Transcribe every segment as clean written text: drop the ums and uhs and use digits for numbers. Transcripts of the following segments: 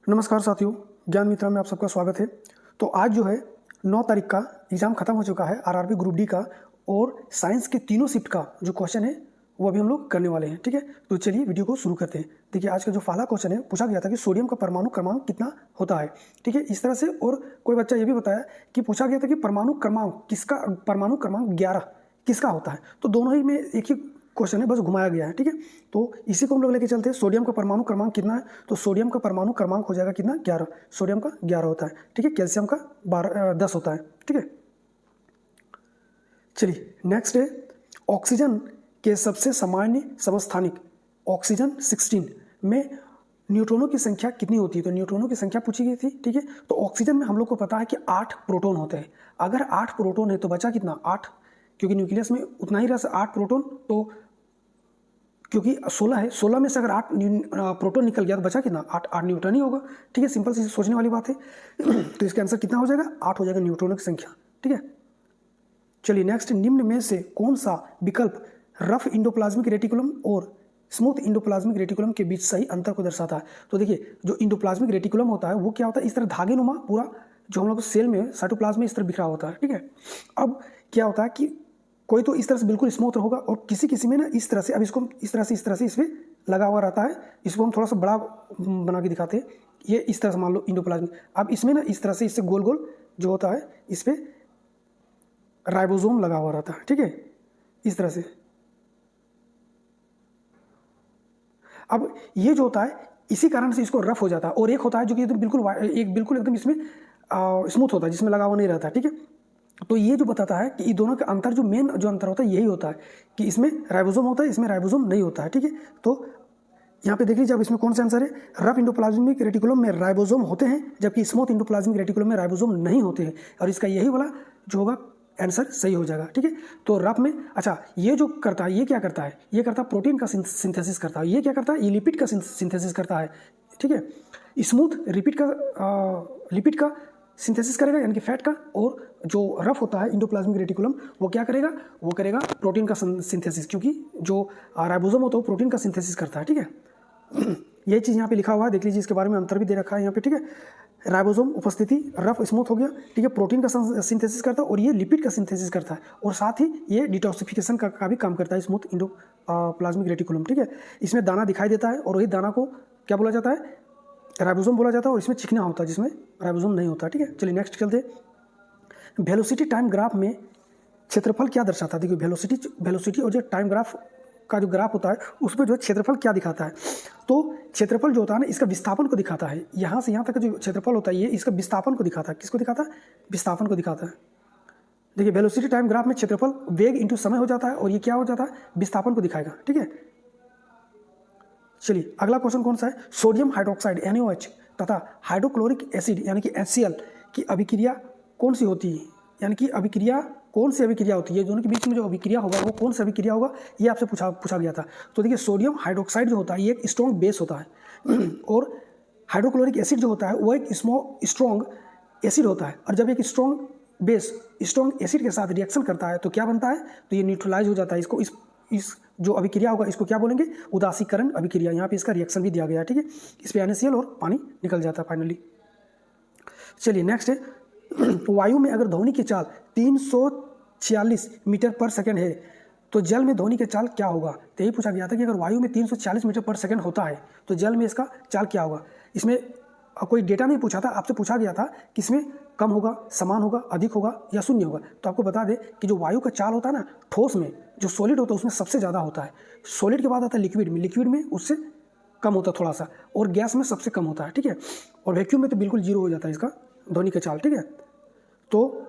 नमस्कार साथियों, ज्ञान मित्रा में आप सबका स्वागत है। तो आज जो है 9 तारीख का एग्ज़ाम खत्म हो चुका है आरआरबी ग्रुप डी का, और साइंस के तीनों शिफ्ट का जो क्वेश्चन है वो अभी हम लोग करने वाले हैं। ठीक है, तो चलिए वीडियो को शुरू करते हैं। देखिए, आज का जो पहला क्वेश्चन है, पूछा गया था कि सोडियम का परमाणु क्रमांक कितना होता है। ठीक है, इस तरह से। और कोई बच्चा ये भी बताया कि पूछा गया था कि परमाणु क्रमांक 11 किसका होता है। तो दोनों ही में एक ही क्वेश्चन है, बस घुमाया गया है। ठीक है, तो इसी को हम लोग लेके चलते हैं। सोडियम का परमाणु क्रमांक कितना है, तो सोडियम का परमाणु क्रमांक हो जाएगा कितना, 11। सोडियम का 11 होता है। ठीक है, कैल्शियम का 10 होता है। ठीक है, चलिए नेक्स्ट है, ऑक्सीजन के सबसे सामान्य समस्थानिक ऑक्सीजन 16 में न्यूट्रॉनों की संख्या कितनी होती है। तो न्यूट्रॉनों की संख्या पूछी गई थी। ठीक है, तो ऑक्सीजन में हम लोग को पता है कि 8 प्रोटॉन होते हैं। अगर 8 प्रोटॉन है तो बचा कितना, 8, क्योंकि न्यूक्लियस में उतना ही रहा 8 प्रोटॉन, तो क्योंकि 16 है, 16 में से अगर 8 प्रोटॉन निकल गया तो बचा कितना, 8 न्यूट्रॉन ही होगा। ठीक है, सिंपल सी सोचने वाली बात है। तो इसका आंसर कितना हो जाएगा, 8 हो जाएगा न्यूट्रॉनों की संख्या। ठीक है, चलिए नेक्स्ट, निम्न में से कौन सा विकल्प रफ इंडोप्लाज्मिक रेटिकुलम और स्मूथ इंडोप्लाज्मिक रेटिकुलम के बीच सही अंतर को दर्शाता है। तो देखिए, जो इंडोप्लाज्मिक रेटिकुलम होता है वो क्या होता है, इस तरह धागे नुमा पूरा जो हम लोग सेल में साइटोप्लाज्म में इस तरह बिखरा होता है। ठीक है, अब क्या होता है कि कोई तो इस तरह से बिल्कुल स्मूथ होगा, और किसी में ना इस तरह से, अब इसको इस तरह से इसमें लगा हुआ रहता है। इसको हम थोड़ा सा बड़ा बना के दिखाते हैं। ये इस तरह से मान लो इंडोप्लाज्मिक, अब इसमें ना इस तरह से इससे गोल गोल जो होता है इस पर राइबोसोम लगा हुआ रहता है। ठीक है, इस तरह से। अब ये जो होता है इसी कारण से इसको रफ हो जाता है, और एक होता है जो कि एकदम बिल्कुल एकदम इसमें स्मूथ होता है, जिसमें लगा हुआ नहीं रहता। ठीक है, तो ये जो बताता है कि इन दोनों का अंतर, जो मेन जो अंतर होता है यही होता है कि इसमें राइबोसोम होता है, इसमें राइबोसोम नहीं होता है। ठीक है, तो यहाँ पे देख लीजिए, अब इसमें कौन सा आंसर है, रफ इंडोप्लाज्मिक रेटिकुलम में राइबोसोम होते हैं, जबकि स्मूथ इंडोप्लाज्मिक रेटिकुलम में राइबोसोम नहीं होते हैं, और इसका यही वाला जो होगा आंसर सही हो जाएगा। ठीक है, तो रफ में, अच्छा ये जो करता है, ये क्या करता है, ये करता है प्रोटीन का सिंथेसिस करता है। ये क्या करता है, ये लिपिड का सिंथेसिस करता है। ठीक है, स्मूथ लिपिड का सिंथेसिस करेगा, यानी कि फैट का, और जो रफ होता है इंडोप्लाज्मिक रेटिकुलम वो क्या करेगा, वो करेगा प्रोटीन का सिंथेसिस, क्योंकि जो राइबोसोम होता है वो प्रोटीन का सिंथेसिस करता है। ठीक है, यही चीज़ यहाँ पे लिखा हुआ है, देख लीजिए, इसके बारे में अंतर भी दे रखा है यहाँ पे। ठीक है, राइबोसोम उपस्थिति, रफ स्मूथ हो गया। ठीक है, प्रोटीन का सिंथेसिस करता है, और ये लिपिड का सिंथेसिस करता है, और साथ ही ये डिटॉक्सिफिकेशन का भी काम करता है स्मूथ इंडोप्लाज्मिक रेटिकुलम। ठीक है, इसमें दाना दिखाई देता है, और वही दाना को क्या बोला जाता है, राइबोसोम बोला जाता है, और इसमें चिकना होता है जिसमें राइबोसोम नहीं होता। ठीक है, चलिए नेक्स्ट चलते। वेलोसिटी टाइम ग्राफ में क्षेत्रफल क्या दर्शाता है। देखिए, वेलोसिटी और जो टाइम ग्राफ का जो ग्राफ होता है उसमें जो है क्षेत्रफल क्या दिखाता है, तो क्षेत्रफल जो होता है ना, इसका विस्थापन को दिखाता है। यहाँ से यहाँ तक का जो क्षेत्रफल होता है ये इसका विस्थापन को दिखाता है। किसको दिखाता है, विस्थापन को दिखाता है। देखिए, वेलोसिटी टाइम ग्राफ में क्षेत्रफल वेग इंटू समय हो जाता है, और ये क्या हो जाता है, विस्थापन को दिखाएगा। ठीक है, चलिए अगला क्वेश्चन कौन सा है, सोडियम हाइड्रोक्साइड NaOH तथा हाइड्रोक्लोरिक एसिड यानी कि HCl की अभिक्रिया कौन सी होती है, यानी कि अभिक्रिया कौन सी अभिक्रिया होती है, दोनों के बीच में जो अभिक्रिया होगा वो कौन सा अभिक्रिया होगा, ये आपसे पूछा गया था। तो देखिए, सोडियम हाइड्रोक्साइड जो होता है ये एक स्ट्रॉन्ग बेस होता है, और हाइड्रोक्लोरिक एसिड जो होता है वो एक स्ट्रॉन्ग एसिड होता है। और जब एक स्ट्रॉन्ग बेस स्ट्रॉन्ग एसिड के साथ रिएक्शन करता है तो क्या बनता है, तो ये न्यूट्रलाइज हो जाता है। इसको इस जो अभिक्रिया होगा इसको क्या बोलेंगे, उदासीकरण अभिक्रिया। यहाँ पे इसका रिएक्शन भी दिया गया है। ठीक है, इस पे NaCl और पानी निकल जाता है फाइनली। चलिए नेक्स्ट है, वायु में अगर ध्वनि की चाल 346 मीटर पर सेकंड है तो जल में ध्वनि की चाल क्या होगा। तो यही पूछा गया था कि अगर वायु में 340 मीटर पर सेकंड होता है तो जल में इसका चाल क्या होगा। इसमें कोई डेटा नहीं पूछा था, आपसे पूछा गया था कि इसमें कम होगा, समान होगा, अधिक होगा या शून्य होगा। तो आपको बता दें कि जो वायु का चाल होता है ना, ठोस में जो सॉलिड होता है उसमें सबसे ज़्यादा होता है। सॉलिड के बाद आता है लिक्विड में उससे कम होता है थोड़ा सा, और गैस में सबसे कम होता है। ठीक है, और वैक्यूम में तो बिल्कुल जीरो हो जाता है इसका ध्वनि का चाल। ठीक है, तो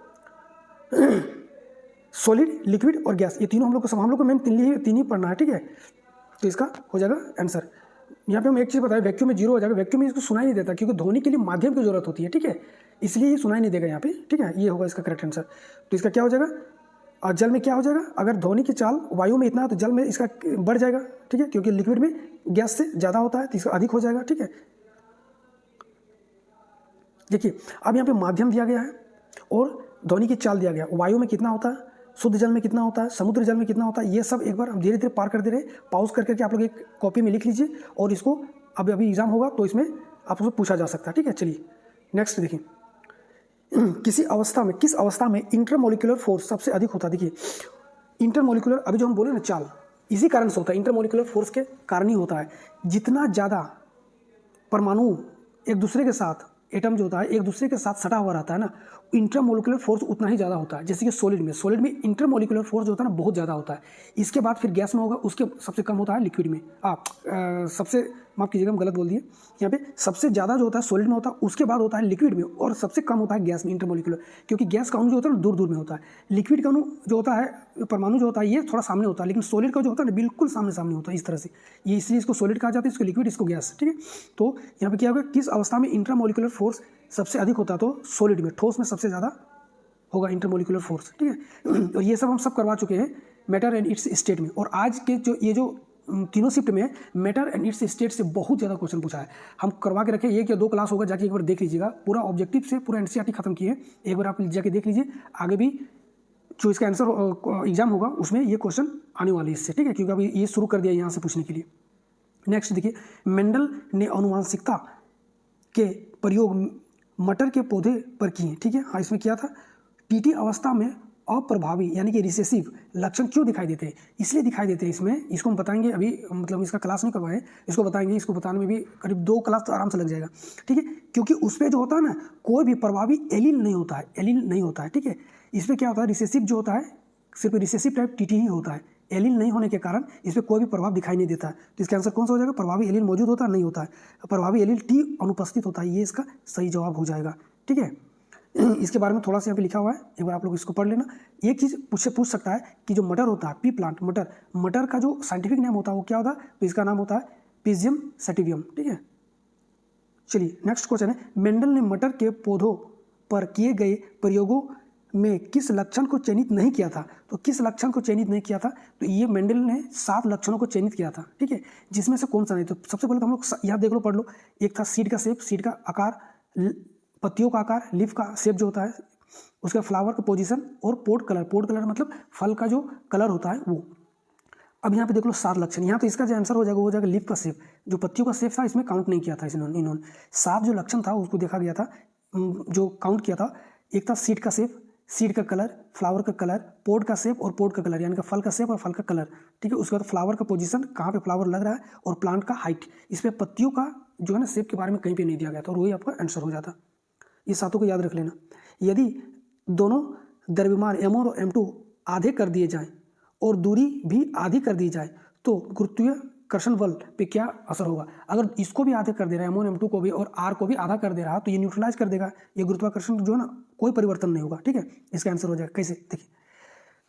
सॉलिड, लिक्विड और गैस, ये तीनों हम लोग को मेन तीन ही पढ़ना है। ठीक है, तो इसका हो जाएगा आंसर। यहाँ पे हम एक चीज़ बताएं, वैक्यूम में जीरो हो जाएगा। वैक्यूम में इसको सुनाई नहीं देता, क्योंकि ध्वनि के लिए माध्यम की जरूरत होती है। ठीक है, इसलिए ये सुनाई नहीं देगा यहाँ पे। ठीक है, ये होगा इसका करेक्ट आंसर। तो इसका क्या हो जाएगा, और जल में क्या हो जाएगा, अगर ध्वनि की चाल वायु में इतना है तो जल में इसका बढ़ जाएगा। ठीक है, क्योंकि लिक्विड में गैस से ज़्यादा होता है तो इसका अधिक हो जाएगा। ठीक है, देखिए अब यहाँ पे माध्यम दिया गया है और ध्वनि की चाल दिया गया। वायु में कितना होता है, शुद्ध जल में कितना होता है, समुद्र जल में कितना होता है, ये सब एक बार हम धीरे धीरे पार कर दे रहे। पॉज करके आप लोग एक कॉपी में लिख लीजिए, और इसको अभी एग्जाम होगा तो इसमें आपको पूछा जा सकता है, ठीक है। चलिए नेक्स्ट देखिए, किस अवस्था में इंटरमोलिकुलर फोर्स सबसे अधिक होता है। देखिए इंटरमोलिकुलर, अभी जो हम बोले ना चाल, इसी कारण से होता है, इंटरमोलिकुलर फोर्स के कारण ही होता है। जितना ज़्यादा परमाणु एक दूसरे के साथ, एटम जो होता है एक दूसरे के साथ सटा हुआ रहता है ना, इंटरमोलिकुलर फोर्स उतना ही ज़्यादा होता है। जैसे कि सॉलिड में इंटरमोलिकुलर फोर्स जो होता है ना बहुत ज़्यादा होता है। इसके बाद फिर गैस में होगा, उसके सबसे कम होता है लिक्विड में। सबसे, माफ़ कीजिएगा हम गलत बोल दिए, यहाँ पे सबसे ज़्यादा जो होता है सॉलिड में होता है, उसके बाद होता है लिक्विड में, और सबसे कम होता है गैस में इंटरमोलिकुलर। क्योंकि गैस का अणु जो होता है ना दूर दूर में होता है, लिक्विड का अणु जो होता है परमाणु जो होता है ये थोड़ा सामने होता है, लेकिन सॉलिड का जो होता है ना बिल्कुल सामने सामने होता है इस तरह से। ये इसलिए इसको सॉलिड कहा जाता है, इसको लिक्विड, इसको गैस, ठीक है। तो यहाँ पे क्या होगा, किस अवस्था में इंटरमोलिकुलर फोर्स सबसे अधिक होता है, तो सॉलिड में, ठोस में सबसे ज़्यादा होगा इंटरमोलिकुलर फोर्स, ठीक है। और ये सब हम सब करवा चुके हैं मैटर एंड इट्स स्टेट में। और आज के जो ये जो तीनों शिफ्ट में मैटर एंड इट्स स्टेट से बहुत ज़्यादा क्वेश्चन पूछा है, हम करवा के रखे। 1 या 2 क्लास होगा, जाके एक बार देख लीजिएगा, पूरा ऑब्जेक्टिव से पूरा एनसीईआरटी खत्म किए, एक बार आप जाके देख लीजिए। आगे भी जो इसका आंसर एग्जाम होगा उसमें ये क्वेश्चन आने वाले इससे, ठीक है, क्योंकि अभी ये शुरू कर दिया यहाँ से पूछने के लिए। नेक्स्ट देखिए, मेंडल ने आनुवंशिकता के प्रयोग मटर के पौधे पर किए, ठीक है। हाँ, इसमें क्या था, टीटी अवस्था में अप्रभावी यानी कि रिसेसिव लक्षण क्यों दिखाई देते हैं, इसलिए दिखाई देते हैं इसमें, इसको हम बताएंगे अभी, मतलब इसका क्लास नहीं करवाए, इसको बताएंगे, इसको बताने में भी करीब 2 क्लास तो आराम से लग जाएगा, ठीक है। क्योंकि उस पर जो होता है ना कोई भी प्रभावी एलील नहीं होता है, ठीक है। इस पर क्या होता है, रिसेसिव जो होता है सिर्फ रिसेसिव टाइप टीटी ही होता है, एलील नहीं होने के कारण इस पर कोई भी प्रभाव दिखाई नहीं देता है। तो इसका आंसर कौन सा हो जाएगा, प्रभावी एलील मौजूद होता है, नहीं होता है, प्रभावी एलील टी अनुपस्थित होता है, ये इसका सही जवाब हो जाएगा, ठीक है। इसके बारे में थोड़ा सा यहाँ पे लिखा हुआ है, एक बार आप लोग इसको पढ़ लेना। एक चीज़ पूछ सकता है कि जो मटर होता है, पी प्लांट, मटर का जो साइंटिफिक नेम होता है वो क्या होता है, तो इसका नाम होता है पिजियम सैटिवियम, ठीक है। चलिए नेक्स्ट क्वेश्चन है, मेंडल ने मटर के पौधों पर किए गए प्रयोगों में किस लक्षण को चयनित नहीं किया था। तो किस लक्षण को चयनित नहीं किया था, तो ये मेंडल ने 7 लक्षणों को चयनित किया था, ठीक है, जिसमें से कौन सा नहीं। तो सबसे पहले तो हम लोग यहाँ देख लो, पढ़ लो। एक था सीड का शेप, सीड का आकार, पत्तियों का आकार, लीफ का शेप जो होता है, उसका फ्लावर का पोजीशन, और पोड कलर मतलब फल का जो कलर होता है वो। अब यहाँ पे देख लो 7 लक्षण, यहाँ तो इसका जो आंसर हो जाएगा वो हो जाएगा लीफ का शेप, जो पत्तियों का शेप था इसमें काउंट नहीं किया था इन्होंने। 7 जो लक्षण था उसको देखा गया था, जो काउंट किया था। एक था सीड का शेप, सीड का कलर, फ्लावर का कलर, पोड का शेप और पोड का कलर, यानी कि फल का शेप और फल का कलर, ठीक है। उसके बाद फ्लावर का पोजीशन, कहाँ पे फ्लावर लग रहा है, और प्लांट का हाइट। इस पर पत्तियों का जो है ना शेप के बारे में कहीं पे नहीं दिया गया था, और वही आपका आंसर हो जाता। ये 7 को याद रख लेना। यदि दोनों द्रव्यमान m1 और m2 आधे कर दिए जाएं और दूरी भी आधी कर दी जाए तो गुरुत्वाकर्षण बल पे क्या असर होगा। अगर इसको भी आधे कर दे रहा है, m1 m2 को भी, और r को भी आधा कर दे रहा है, तो ये न्यूट्रलाइज कर देगा, ये गुरुत्वाकर्षण जो है ना कोई परिवर्तन नहीं होगा, ठीक है। इसका आंसर हो जाएगा। कैसे, देखिए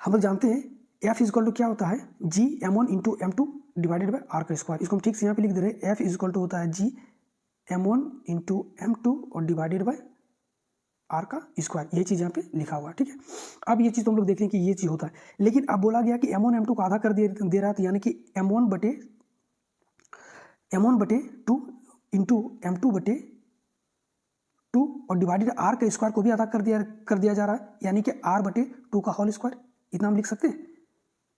हम लोग जानते हैं F इजक्वल टू क्या होता है, G m1 into m2 divided by r का स्क्वायर। इसको हम ठीक से यहाँ पे लिख दे रहे हैं, F इजक्वल टू होता है G m1 इंटू m2 और डिवाइडेड बाई आर का स्क्वायर, ये चीज़ यहाँ पे लिखा हुआ है, ठीक है। अब ये चीज़ तो हम लोग देख लें कि ये चीज़ होता है, लेकिन अब बोला गया कि m1 m2 को आधा कर दे रहा है, तो यानी कि m1 बटे 2 इंटू m2 बटे 2 और डिवाइडेड आर का स्क्वायर को भी आधा कर दिया जा रहा है, यानी कि r बटे 2 का होल स्क्वायर। इतना हम लिख सकते हैं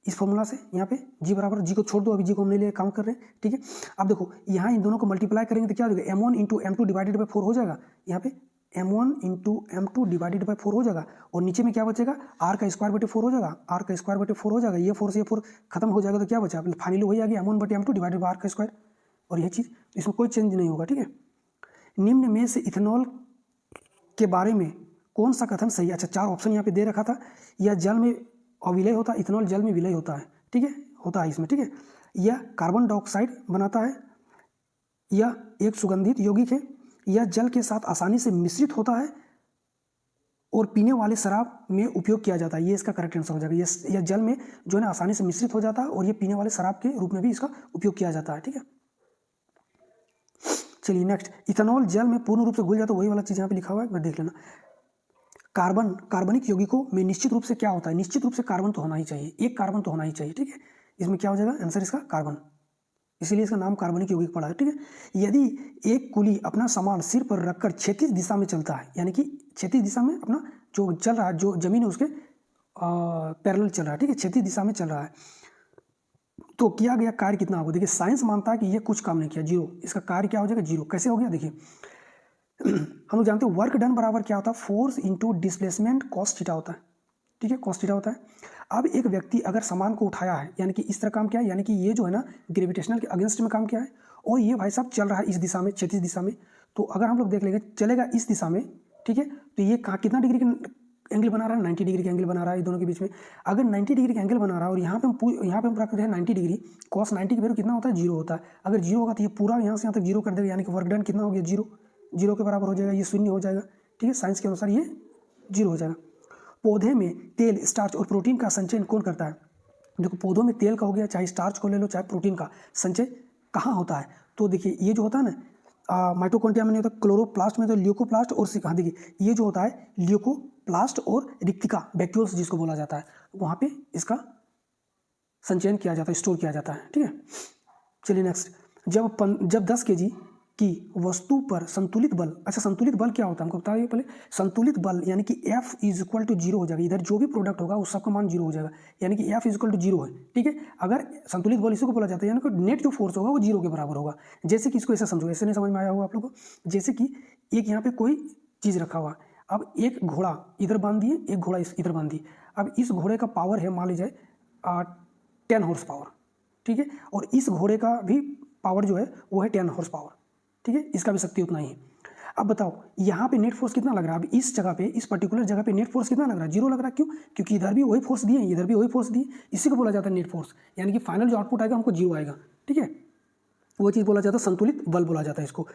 इस फॉर्मूला से। यहाँ पे g बराबर, g को छोड़ दो, अभी g को हम नहीं ले काउंट कर रहे हैं, ठीक है। अब देखो यहाँ इन दोनों को मल्टीप्लाई करेंगे तो क्या हो जाएगा, m1 into m2 divided by 4 हो जाएगा, यहाँ पे m1 into m2 divided by 4 हो जाएगा, और नीचे में क्या बचेगा, r का स्क्वायर बटे 4 हो जाएगा, r का स्क्वायर बटे 4 हो जाएगा, ये 4 से ये 4 खत्म हो जाएगा, तो क्या बचा, फाइनली वही आ गया m1 बटे m2 डिवाइडेड बाई r का स्क्वायर, और ये चीज़ इसमें कोई चेंज नहीं होगा, ठीक है। निम्न में से इथेनॉल के बारे में कौन सा कथन सही है। अच्छा, 4 ऑप्शन यहाँ पे दे रखा था, यह जल में अविलय होता है, इथेनॉल जल में विलय होता है, ठीक है, होता है इसमें, ठीक है। यह कार्बन डाइऑक्साइड बनाता है, यह एक सुगंधित यौगिक है, यह जल के साथ आसानी से मिश्रित होता है और पीने वाले शराब में उपयोग किया जाता है, ये इसका करेक्ट आंसर हो जाएगा। यह जल में जो है ना आसानी से मिश्रित हो जाता है, और ये पीने वाले शराब के रूप में भी इसका उपयोग किया जाता है, ठीक है। चलिए नेक्स्ट, इथेनॉल जल में पूर्ण रूप से घुल जाता है, वही वाला चीज़ यहाँ पे लिखा हुआ है, एक बार देख लेना। कार्बनिक यौगिकों में निश्चित रूप से क्या होता है, निश्चित रूप से कार्बन तो होना ही चाहिए, एक कार्बन तो होना ही चाहिए, ठीक है। इसमें क्या हो जाएगा आंसर इसका कार्बन, इसीलिए इसका नाम कार्बनिक यौगिक पड़ा है, ठीक है। यदि एक कुली अपना सामान सिर पर रखकर क्षैतिज दिशा में चलता है, यानी कि क्षैतिज दिशा में अपना जो चल रहा है, जो जमीन है उसके पैरेलल चल रहा है, ठीक है, क्षैतिज दिशा में चल रहा है, तो किया गया कार्य कितना होगा। देखिए साइंस मानता है कि ये कुछ काम नहीं किया, जीरो, इसका कार्य क्या हो जाएगा, जीरो। कैसे हो गया, देखिए हम लोग जानते हैं वर्क डन बराबर क्या होता है, force into displacement cos theta होता है, ठीक है, कॉस थीटा होता है। अब एक व्यक्ति अगर सामान को उठाया है, यानी कि इस तरह काम किया है, यानी कि ये जो है ना ग्रेविटेशनल के अगेंस्ट में काम किया है, और ये भाई साहब चल रहा है इस दिशा में, क्षैतिज दिशा में। तो अगर हम लोग देख लेंगे चलेगा इस दिशा में, ठीक है, तो ये कहाँ कितना डिग्री का एंगल बना रहा है, 90 डिग्री का एंगल बना रहा है दोनों के बीच में। अगर 90 डिग्री का एंगल बना रहा है और यहाँ पे हम रखते हैं 90 डिग्री, कॉस 90 की वैल्यू कितना होता है, जीरो होता है। अगर जीरो होगा तो ये पूरा यहाँ से यहाँ तक जीरो कर देगा, यानी कि वर्क डन कितना हो गया, जीरो, जीरो के बराबर हो जाएगा, ये शून्य हो जाएगा, ठीक है, साइंस के अनुसार ये जीरो हो जाएगा। पौधे में तेल, स्टार्च और प्रोटीन का संचयन कौन करता है। देखो पौधों में तेल का हो गया, चाहे स्टार्च को ले लो चाहे प्रोटीन का, संचय कहाँ होता है। तो देखिए ये जो होता है ना माइटोकॉन्ड्रिया में नहीं होता, क्लोरोप्लास्ट में तो ल्यूकोप्लास्ट और हाँ देखिए ये जो होता है ल्यूकोप्लास्ट और रिक्तिका वैक्यूल्स जिसको बोला जाता है, वहाँ पे इसका संचयन किया जाता है, स्टोर किया जाता है, ठीक है। चलिए नेक्स्ट, जब 10 kg की वस्तु पर संतुलित बल, अच्छा संतुलित बल क्या होता है हमको बताइए पहले। संतुलित बल यानी कि F is equal to zero हो जाएगा, इधर जो भी प्रोडक्ट होगा उस सबका मान जीरो हो जाएगा, यानी कि F is equal to zero है, ठीक है। अगर संतुलित बल इसी को बोला जाता है, यानी कि नेट जो फोर्स होगा वो जीरो के बराबर होगा। जैसे कि इसको ऐसे समझो, ऐसे नहीं समझ में आया होगा आप लोगों को। जैसे कि एक यहाँ पे कोई चीज़ रखा हुआ, अब एक घोड़ा इधर बांध दिए, एक घोड़ा इधर बांध दिए। अब इस घोड़े का पावर है मान लीजिए 10 हॉर्स पावर, ठीक है, और इस घोड़े का भी पावर जो है वो है 10 हॉर्स पावर, ठीक है, इसका भी शक्ति उतना ही है। अब बताओ यहाँ पे नेट फोर्स कितना लग रहा है, अब इस जगह पे, इस पर्टिकुलर जगह पे नेट फोर्स कितना लग रहा है, जीरो लग रहा है। क्यों, क्योंकि इधर भी वही फोर्स दिए, इधर भी वही फोर्स दिए, इसी को बोला जाता है नेट फोर्स, यानी कि फाइनल जो आउटपुट आएगा हमको जीरो आएगा, ठीक है, वो चीज़ बोला जाता है संतुलित बल बोला जाता है इसको,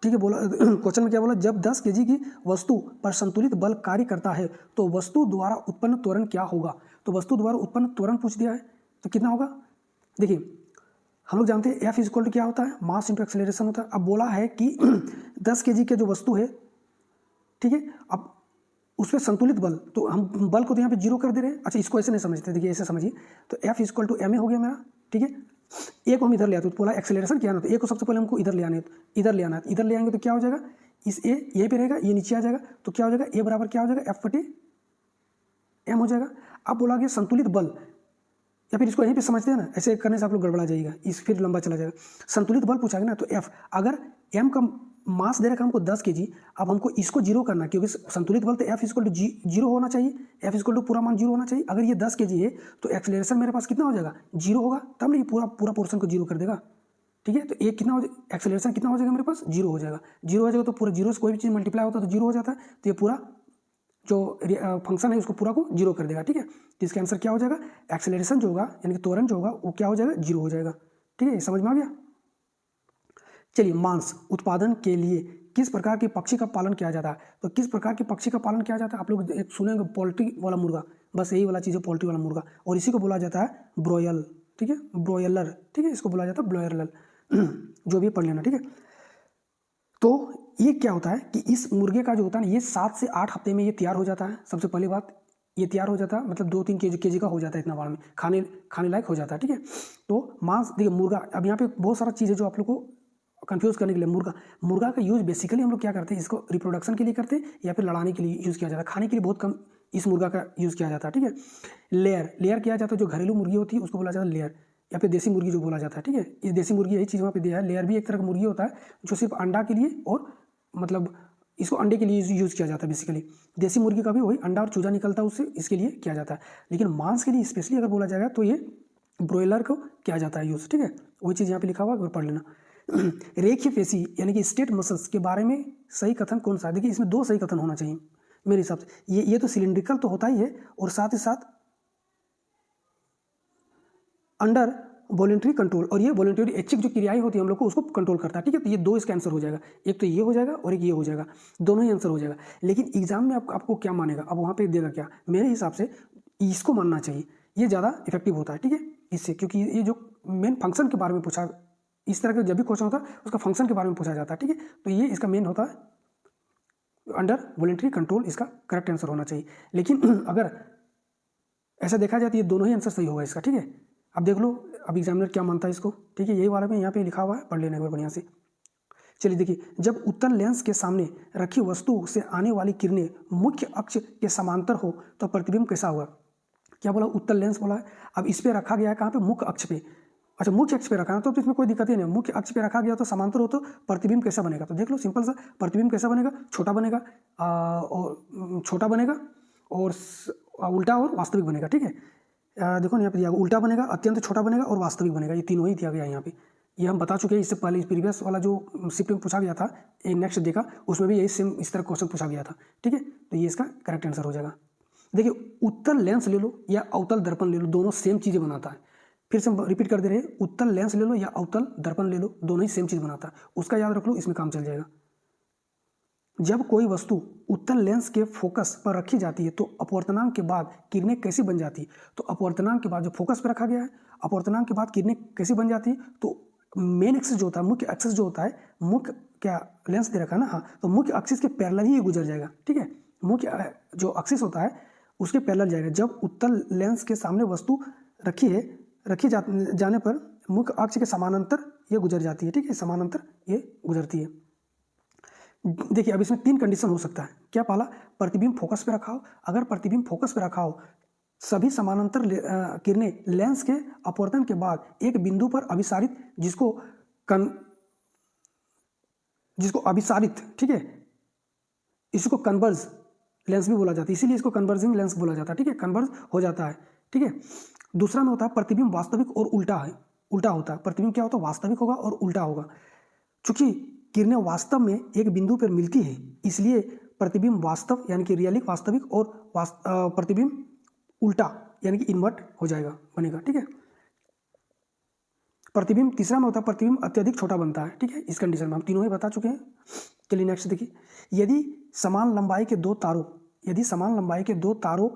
ठीक है। बोला क्वेश्चन में क्या बोला, जब 10 kg की वस्तु पर संतुलित बल कार्य करता है तो वस्तु द्वारा उत्पन्न त्वरण क्या होगा। तो वस्तु द्वारा उत्पन्न त्वरण पूछ दिया है तो कितना होगा। देखिए हम लोग जानते हैं F इज इक्वल टू क्या होता है, मास इंटू एक्सेलरेशन होता है। अब बोला है कि 10 kg के जो वस्तु है, ठीक है, अब उस पर संतुलित बल, तो हम बल को तो यहाँ पे जीरो कर दे रहे हैं। अच्छा इसको ऐसे नहीं समझते, देखिए ऐसे समझिए, तो F is equal to ma हो गया मेरा, ठीक है। ए को हम इधर ले आते, तो बोला एक्सेलरेशन क्या है ना, तो ए को सबसे पहले हमको इधर ले आने, इधर ले आना है, इधर ले आएंगे तो क्या हो जाएगा, इस ए यहीं पे रहेगा, ये नीचे आ जाएगा, तो क्या हो जाएगा, ए बराबर क्या हो जाएगा, F/m हो जाएगा। अब बोला गया संतुलित बल, या फिर इसको यहीं पे समझते हैं ना, ऐसे करने से आप लोग गड़बड़ा जाएगा, इस फिर लंबा चला जाएगा। संतुलित बल पूछा गया ना, तो F, अगर m का मास दे रखा हमको 10 kg, अब हमको इसको जीरो करना, क्योंकि संतुलित बल तो F इक्वल टू जीरो होना चाहिए, F इक्वल टू पूरा मान जीरो होना चाहिए। अगर ये 10 kg है तो एक्सेलरेशन मेरे पास कितना हो जाएगा, जीरो होगा, तब ना ये पूरा पोर्शन को जीरो कर देगा, ठीक है। तो एक कितना हो जाएगा, एक्सेलरेशन कितना हो जाएगा मेरे पास, जीरो हो जाएगा। जीरो हो जाएगा तो पूरा जीरो से कोई भी चीज़ मल्टीप्लाई होता है तो जीरो हो जाता है, तो ये पूरा जो फंक्शन है उसको पूरा को जीरो कर देगा, ठीक है। तो इसका आंसर क्या हो जाएगा, एक्सेलरेशन जो होगा यानी कि त्वरण जो होगा वो क्या हो जाएगा, जीरो हो जाएगा, ठीक है, समझ में आ गया। चलिए मांस उत्पादन के लिए किस प्रकार के पक्षी का पालन किया जाता है। तो किस प्रकार के पक्षी का पालन किया जाता है, आप लोग एक सुनेंगे पोल्ट्री वाला मुर्गा, बस यही वाला चीज़ है पोल्ट्री वाला मुर्गा, और इसी को बोला जाता है ब्रोयल, ठीक है, ब्रोयलर, ठीक है, इसको बोला जाता है ब्रोयलर, जो भी पढ़ लेना, ठीक है। तो ये क्या होता है कि इस मुर्गे का जो होता है ना, ये 7 से 8 हफ्ते में ये तैयार हो जाता है। सबसे पहली बात ये तैयार हो जाता है, मतलब 2-3 kg का हो जाता है, इतना बार में खाने लायक हो जाता है, ठीक है। तो मांस देखिए मुर्गा, अब यहाँ पे बहुत सारा चीज़ है जो आप लोग को कंफ्यूज करने के लिए। मुर्गा का यूज बेसिकली हम लोग क्या करते हैं, इसको रिप्रोडक्शन के लिए करते हैं या फिर लड़ाने के लिए यूज़ किया जाता है, खाने के लिए बहुत कम इस मुर्गा का यूज़ किया जाता है, ठीक है। लेयर किया जाता है, जो घरेलू मुर्गी होती है उसको बोला जाता है लेयर, या फिर देसी मुर्गी जो बोला जाता है, ठीक है। ये देसी मुर्गी यही चीज़ वहाँ पे दिया है। लेयर भी एक तरह का मुर्गी होता है जो सिर्फ अंडा के लिए, और मतलब इसको अंडे के लिए यूज़ किया जाता है बेसिकली। देसी मुर्गी का भी वही अंडा और चूजा निकलता है उससे, इसके लिए किया जाता है। लेकिन मांस के लिए स्पेशली अगर बोला जाएगा तो ये ब्रोयलर को किया जाता है यूज़, ठीक है। वही चीज़ यहाँ पे लिखा हुआ है, पढ़ लेना। रेखीय पेशी यानी कि स्टेट मसल्स के बारे में सही कथन कौन सा है। देखिए इसमें 2 सही कथन होना चाहिए मेरे हिसाब से। ये तो सिलिंड्रिकल तो होता ही है, और साथ ही साथ अंडर वॉलेंट्री कंट्रोल, और ये वॉलेंटरी ऐच्छिक जो क्रियाएं होती है हम लोग को उसको कंट्रोल करता है, ठीक है। तो ये 2 इसका आंसर हो जाएगा, एक तो ये हो जाएगा और एक ये हो जाएगा, दोनों ही आंसर हो जाएगा। लेकिन एग्जाम में आपको क्या मानेगा, अब वहाँ पे देगा क्या, मेरे हिसाब से इसको मानना चाहिए, ये ज़्यादा इफेक्टिव होता है, ठीक है, इससे, क्योंकि ये जो मेन फंक्शन के बारे में पूछा, इस तरह का जब भी क्वेश्चन होता है उसका फंक्शन के बारे में पूछा जाता है, ठीक है। तो ये इसका मेन होता है अंडर वॉलेंट्री कंट्रोल, इसका करेक्ट आंसर होना चाहिए। लेकिन अगर ऐसा देखा जाए तो ये दोनों ही आंसर सही होगा इसका, ठीक है। अब देख लो अब एग्जामिनर क्या मानता है इसको, ठीक है, यही वाला में यहाँ पे लिखा हुआ है, पढ़ लेना एक बार बढ़िया से। चलिए देखिए, जब उत्तल लेंस के सामने रखी वस्तु से आने वाली किरणें मुख्य अक्ष के समांतर हो तो प्रतिबिंब कैसा होगा। क्या बोला, उत्तल लेंस बोला है। अब इस पर रखा गया है कहाँ पे, मुख्य अक्ष पे, अच्छा, मुख्य अक्ष पे रखा है तो इसमें कोई दिक्कत ही नहीं। मुख्य अक्ष पे रखा गया तो समांतर हो तो प्रतिबिंब कैसा बनेगा, तो देख लो सिंपल सा, प्रतिबिंब कैसा बनेगा, छोटा बनेगा और छोटा बनेगा और उल्टा और वास्तविक बनेगा। ठीक है, देखो यहाँ पे दिया उल्टा बनेगा, अत्यंत छोटा बनेगा और वास्तविक बनेगा, ये तीनों ही दिया गया यहाँ पे। ये हम बता चुके हैं इससे पहले, प्रीवियस वाला जो शिफ्ट में पूछा गया था, ये नेक्स्ट देखा, उसमें भी यही सेम इस तरह क्वेश्चन पूछा गया था। ठीक है, तो ये इसका करेक्ट आंसर हो जाएगा। देखिए, उत्तल लेंस ले लो या अवतल दर्पण ले लो, दोनों सेम चीज़ें बनाता है। फिर से हम रिपीट कर दे रहे हैं, उत्तल लेंस ले लो या अवतल दर्पण ले लो, दोनों ही सेम चीज़ बनाता है, उसका याद रख लो, इसमें काम चल जाएगा। जब कोई वस्तु उत्तल लेंस के फोकस पर रखी जाती है तो अपवर्तनांक के बाद किरणें कैसी बन जाती है, तो अपवर्तनांक के बाद जो फोकस पर रखा गया है, अपवर्तनांक के बाद किरणें कैसी बन जाती है, तो मेन एक्सिस जो होता है, मुख्य एक्सिस जो होता है, मुख्य क्या लेंस दे रखा है ना, हाँ, तो मुख्य एक्सिस के पैरेलल ही गुजर जाएगा। ठीक है, मुख्य जो एक्सिस होता है उसके पैरेलल जाएगा। जब उत्तल लेंस के सामने वस्तु रखी जाने पर मुख्य अक्ष के समानांतर ये गुजर जाती है। ठीक है, समानांतर ये गुजरती है। देखिए, अब इसमें 3 कंडीशन हो सकता है। क्या, पहला, प्रतिबिंब फोकस पे रखा हो। अगर प्रतिबिंब फोकस पे रखा हो, सभी समानांतर किरणें लेंस के अपवर्तन के बाद एक बिंदु पर अभिसारित, जिसको अभिसारित, ठीक है, इसको कन्वर्ज लेंस भी बोला जाता है, इसीलिए इसको कन्वर्जिंग लेंस बोला जाता है। ठीक है, कन्वर्ज हो जाता है। ठीक है, दूसरा में होता है प्रतिबिंब वास्तविक और उल्टा होता है। प्रतिबिंब क्या होता है, वास्तविक होगा और उल्टा होगा। चूंकि किरणें वास्तव में एक बिंदु पर मिलती है, इसलिए प्रतिबिंब वास्तव यानी कि रियलिक वास्तविक और प्रतिबिंब उल्टा यानी कि इन्वर्ट हो जाएगा, बनेगा। ठीक है, प्रतिबिंब तीसरा में होता है प्रतिबिंब अत्यधिक छोटा बनता है। ठीक है, इस कंडीशन में हम तीनों ही बता चुके हैं। चलिए नेक्स्ट देखिए, यदि समान लंबाई के दो तारों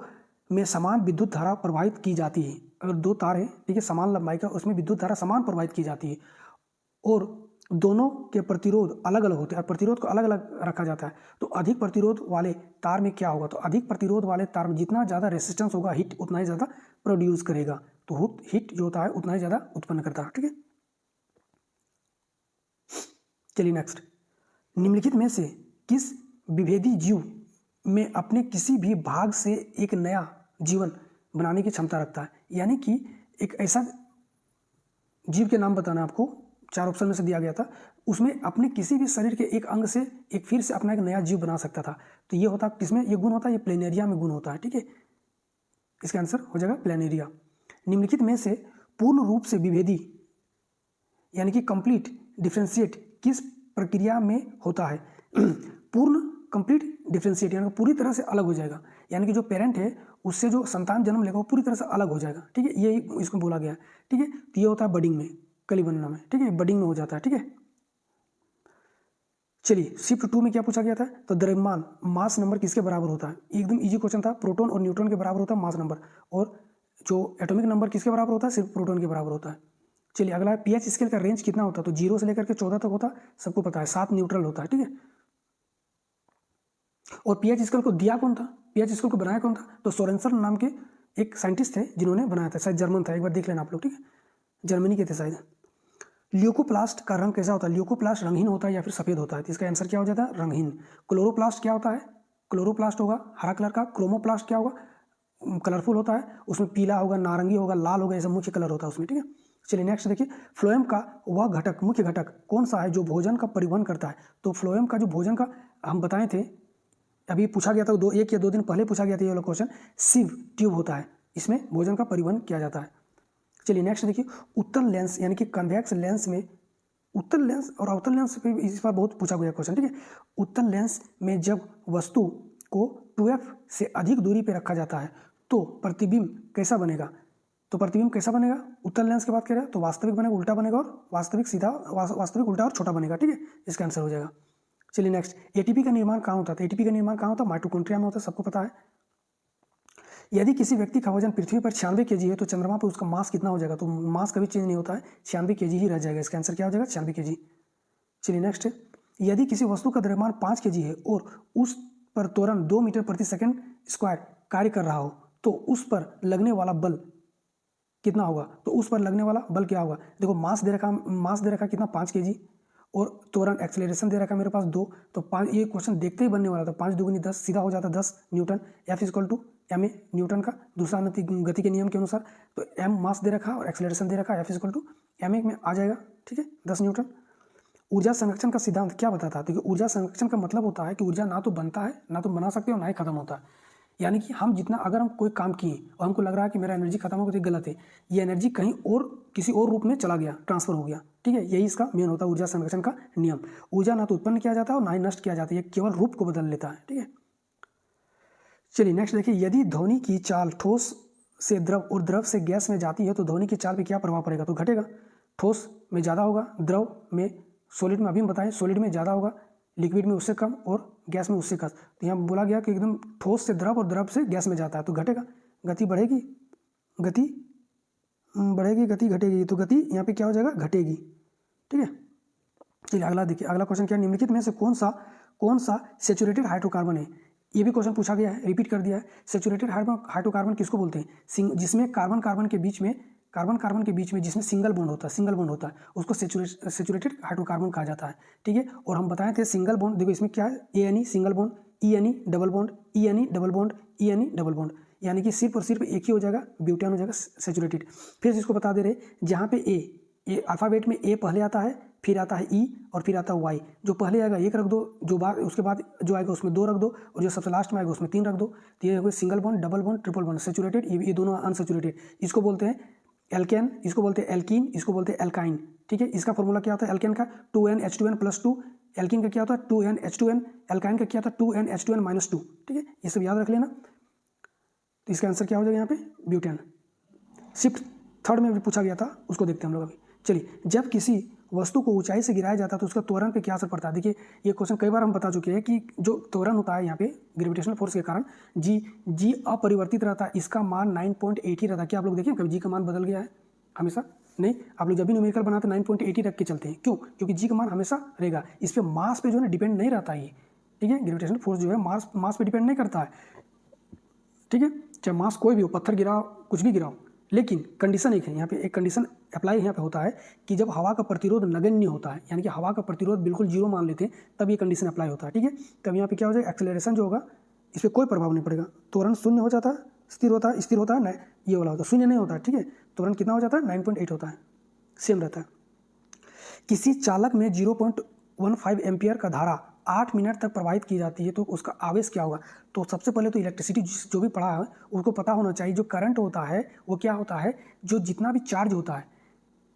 में समान विद्युत धारा प्रवाहित की जाती है, अगर 2 तार हैं, ठीक है, समान लंबाई का, उसमें विद्युत धारा समान प्रवाहित की जाती है और दोनों के प्रतिरोध अलग अलग होते हैं, प्रतिरोध को अलग अलग रखा जाता है, तो अधिक प्रतिरोध वाले तार में क्या होगा, तो अधिक प्रतिरोध वाले तार में जितना ज़्यादा रेसिस्टेंस होगा, हीट उतना ही ज़्यादा प्रोड्यूस करेगा, तो हीट जो होता है उतना ही ज़्यादा उत्पन्न करता है। ठीक है, चलिए नेक्स्ट, निम्नलिखित में से किस विभेदी जीव में अपने किसी भी भाग से एक नया जीवन बनाने की क्षमता रखता है, यानी कि एक ऐसा जीव के नाम बताना आपको, 4 ऑप्शन में से दिया गया था, उसमें अपने किसी भी शरीर के एक अंग से एक फिर से अपना एक नया जीव बना सकता था, तो ये होता किसमें, ये गुण होता है, ये प्लेनेरिया में गुण होता है। ठीक है, इसका आंसर हो जाएगा प्लेनेरिया। निम्नलिखित में से पूर्ण रूप से विभेदी यानी कि कंप्लीट डिफरेंशिएट किस प्रक्रिया में होता है, पूर्ण कंप्लीट डिफरेंशिएट यानी पूरी तरह से अलग हो जाएगा, यानी कि जो पेरेंट है उससे जो संतान जन्म लेगा वो पूरी तरह से अलग हो जाएगा। ठीक है, ये इसको बोला गया है। ठीक है, तो ये होता है बडिंग में, कली बनना में। ठीक है, बडिंग में हो जाता है। ठीक है, चलिए शिफ्ट 2 में क्या पूछा गया था, तो द्रव्यमान मास नंबर किसके बराबर होता है, एकदम इजी क्वेश्चन था, प्रोटॉन और न्यूट्रॉन के बराबर होता है मास नंबर, और जो एटॉमिक नंबर किसके बराबर होता है, सिर्फ प्रोटॉन के बराबर होता है। चलिए अगला है, पीएच स्केल का रेंज कितना होता है, तो 0 से लेकर के 14 तक होता है, सबको पता है, 7 न्यूट्रल होता है। ठीक है, और पीएच स्केल को दिया कौन था, पीएच स्केल को बनाया कौन था, तो सोरेनसन नाम के एक साइंटिस्ट थे जिन्होंने बनाया था, शायद जर्मन था, एक बार देख लेना आप लोग। ठीक है, जर्मनी के थे शायद। ल्यूकोप्लास्ट का रंग कैसा होता है, ल्यूकोप्लास्ट रंगहीन होता है या फिर सफेद होता है, तो इसका आंसर क्या हो जाता है, रंगहीन। क्लोरोप्लास्ट क्या होता है, क्लोरोप्लास्ट होगा हरा कलर का। क्रोमोप्लास्ट क्या होगा, कलरफुल होता है, उसमें पीला होगा, नारंगी होगा, लाल होगा, ऐसा मुख्य कलर होता है उसमें। ठीक है, चलिए नेक्स्ट देखिए, फ्लोएम का वह घटक, मुख्य घटक कौन सा है जो भोजन का परिवहन करता है, तो फ्लोएम का जो भोजन का हम बताए थे, अभी पूछा गया था, 1 या 2 दिन पहले पूछा गया था ये वाला क्वेश्चन, सिव ट्यूब होता है, इसमें भोजन का परिवहन किया जाता है। चलिए नेक्स्ट देखिए, उत्तल लेंस यानी कि कन्वेक्स लेंस में, उत्तल लेंस और अवतल लेंस पे इस बार बहुत पूछा गया क्वेश्चन। ठीक है, उत्तल लेंस में जब वस्तु को 2f से अधिक दूरी पे रखा जाता है तो प्रतिबिंब कैसा बनेगा, तो प्रतिबिंब कैसा बनेगा, उत्तल लेंस की बात करें तो वास्तविक बनेगा, उल्टा बनेगा, और वास्तविक सीधा, वास्तविक उल्टा और छोटा बनेगा। ठीक है, इसका आंसर हो जाएगा। चलिए नेक्स्ट, एटीपी का निर्माण कहाँ होता है, एटीपी का निर्माण कहाँ होता है, माइटोकॉन्ड्रिया में होता है, सबको पता है। यदि किसी व्यक्ति का वजन पृथ्वी पर 96 kg है तो चंद्रमा पर उसका मास कितना हो जाएगा, तो मास कभी चेंज नहीं होता है, 96 kg ही रह जाएगा, इसका आंसर क्या हो जाएगा, 96 kg। चलिए नेक्स्ट है, यदि किसी वस्तु का द्रव्यमान 5 kg है और उस पर त्वरण 2 मीटर प्रति सेकंड स्क्वायर कार्य कर रहा हो तो उस पर लगने वाला बल कितना होगा, तो उस पर लगने वाला बल क्या होगा, देखो मास दे रखा कितना 5 kg और त्वरण एक्सेलरेशन दे रखा मेरे पास 2, तो 5, ये क्वेश्चन देखते ही बनने वाला था, 5 दूनी 10 सीधा हो जाता 10 Newton, F = m A Newton का, दूसरा गति के नियम के अनुसार। तो m मास दे रखा है और एक्सेलरेशन दे रखा है, F इक्वल टू m1 में आ जाएगा, ठीक है, 10 न्यूटन। ऊर्जा संरक्षण का सिद्धांत क्या बताता है? तो ऊर्जा संरक्षण का मतलब होता है कि ऊर्जा ना तो बनता है, ना तो बना सकते हो, ना ही खत्म होता है। यानी कि हम जितना, अगर हम कोई काम किए और हमको लग रहा है कि मेरा एनर्जी खत्म हो गया, तो गलत है, ये एनर्जी कहीं और किसी और रूप में चला गया, ट्रांसफर हो गया, ठीक है। यही इसका मेन होता है ऊर्जा संरक्षण का नियम। ऊर्जा ना तो उत्पन्न किया जाता है और ना ही नष्ट किया जाता है, ये केवल रूप को बदल लेता है, ठीक है। चलिए नेक्स्ट देखिए, यदि ध्वनि की चाल ठोस से द्रव और द्रव से गैस में जाती है तो ध्वनि की चाल पे क्या प्रभाव पड़ेगा? तो घटेगा। ठोस में ज़्यादा होगा, द्रव में, सॉलिड में अभी हम बताएं, सॉलिड में ज़्यादा होगा, लिक्विड में उससे कम और गैस में उससे कम। तो यहाँ बोला गया कि एकदम ठोस से द्रव और द्रव से गैस में जाता है तो घटेगा। गति बढ़ेगी, गति बढ़ेगी, गति घटेगी, तो गति यहाँ पे क्या हो जाएगा? घटेगी, ठीक है। चलिए अगला देखिए, अगला क्वेश्चन क्या है? निम्नलिखित में से कौन सा सेचुरेटेड हाइड्रोकार्बन है? ये भी क्वेश्चन पूछा गया है, रिपीट कर दिया है। सेचुरेटेड हाइड्रोकार्बन किसको बोलते हैं? जिसमें कार्बन कार्बन के बीच में जिसमें सिंगल बॉन्ड होता है, उसको सेचुरेटेड हाइड्रोकार्बन कहा जाता है, ठीक है। और हम बताए थे सिंगल बॉन्ड, देखो इसमें क्या है, ANE single bond, ENE double bond, ENE double bond, ENE double bond, यानी कि सिर्फ और सिर्फ एक ही हो जाएगा, ब्यूटेन हो जाएगा सेचुरेटेड। फिर इसको बता दे रहे, जहाँ पे ए अल्फ़ाबेट में A पहले आता है, फिर आता है E और फिर आता है Y। जो पहले आएगा 1 रख दो, जो बाद उसके बाद जो आएगा उसमें 2 रख दो, और जो सबसे लास्ट में आएगा उसमें 3 रख दो। तो ये हो single bond, double bond, triple bond, saturated, ये दोनों अनसेचुरेटेड। इसको बोलते हैं एल्केन, इसको बोलते हैं एल्कीन, इसको बोलते हैं एल्काइन, ठीक है। इसका फॉर्मूला क्या होता है? एल्केन का 2NH2n+2, एल्कीन का क्या होता है? 2NH2n, एल्काइन का क्या होता है? 2NH2n-2, ठीक है। ये सब याद रख लेना। तो इसका आंसर क्या हो जाएगा यहाँ पे? ब्यूटेन। शिफ्ट थर्ड में भी पूछा गया था, उसको देखते हैं हम लोग अभी। चलिए, जब किसी वस्तु को ऊंचाई से गिराया जाता है तो उसका त्वरण पे क्या असर पड़ता है? देखिए ये क्वेश्चन कई बार हम बता चुके हैं कि जो त्वरण होता है यहाँ पे ग्रेविटेशनल फोर्स के कारण जी अपरिवर्तित रहता है, इसका मान 9.8 ही रहता है। क्या आप लोग देखें कभी जी का मान बदल गया है? हमेशा नहीं। आप लोग जब भी न्यूमेरिकल बनाते हैं 9.8 रख के चलते हैं, क्यों? क्योंकि जी का मान हमेशा रहेगा। इस पर मास पे जो है डिपेंड नहीं रहता ये, ठीक है। ग्रेविटेशनल फोर्स जो है मास पे डिपेंड नहीं करता है, ठीक है। चाहे मास कोई भी हो, पत्थर गिराओ, कुछ भी गिराओ, लेकिन कंडीशन एक है, यहाँ पे एक कंडीशन अप्लाई यहाँ पे होता है कि जब हवा का प्रतिरोध नगण्य होता है, यानी कि हवा का प्रतिरोध बिल्कुल जीरो मान लेते हैं, तब ये कंडीशन अप्लाई होता है, ठीक है। तब यहाँ पे क्या हो जाएगा? एक्सेलरेशन जो होगा इस पर कोई प्रभाव नहीं पड़ेगा, त्वरण शून्य हो जाता है, स्थिर होता है, ये वाला होता है, शून्य नहीं होता है, ठीक है। त्वरण कितना हो जाता है? 9.8 होता है, सेम रहता है। किसी चालक में 0.15 एम्पियर का धारा 8 मिनट तक प्रवाहित की जाती है तो उसका आवेश क्या होगा? तो सबसे पहले तो इलेक्ट्रिसिटी जो भी पढ़ा है उसको पता होना चाहिए। जो करंट होता है वो क्या होता है? जो जितना भी चार्ज होता है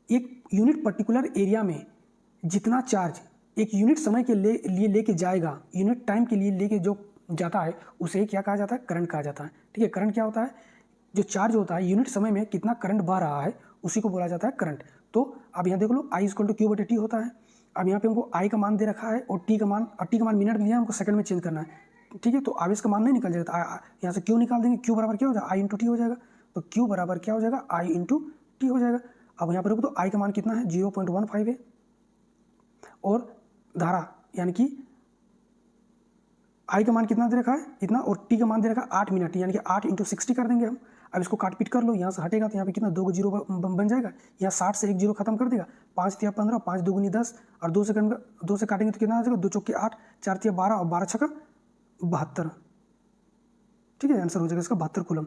एक यूनिट पर्टिकुलर एरिया में, जितना चार्ज एक यूनिट समय के लिए लेके जाएगा, यूनिट टाइम के लिए लेके जो जाता है, उसे क्या कहा जाता है? करंट कहा जाता है, ठीक है। करंट क्या होता है? जो चार्ज होता है यूनिट समय में कितना करंट बह रहा है उसी को बोला जाता है करंट। तो अब यहाँ देख लो, I=Q/T होता है। अब यहाँ पे हमको I का मान दे रखा है और T का मान मिनट दिया है, हमको सेकंड में चेंज करना है, ठीक है। तो आवेश का मान नहीं निकल जाएगा, यहाँ से Q निकाल देंगे, Q बराबर क्या हो जाएगा? I × T हो जाएगा। तो Q बराबर क्या हो जाएगा? I × T हो जाएगा। अब यहाँ पर देखो तो I का मान कितना है? 0.15 है, और धारा यानी कि I का मान कितना दे रखा है? इतना, और T का मान दे रखा है 8 मिनट, यानी कि 8 × 60 कर देंगे हम। अब इसको काट पीट कर लो, यहाँ से हटेगा तो यहाँ पे कितना 2 जीरो बन जाएगा, यहाँ 60 से 1 जीरो खत्म कर देगा, 5 × 15, 5 × 2 = 10, और 2 सेकंड का 2 से काटेंगे तो कितना आ जाएगा? 2 × 8, 4 × 12 और 12 × 72, ठीक है। आंसर हो जाएगा इसका 72 कूलम।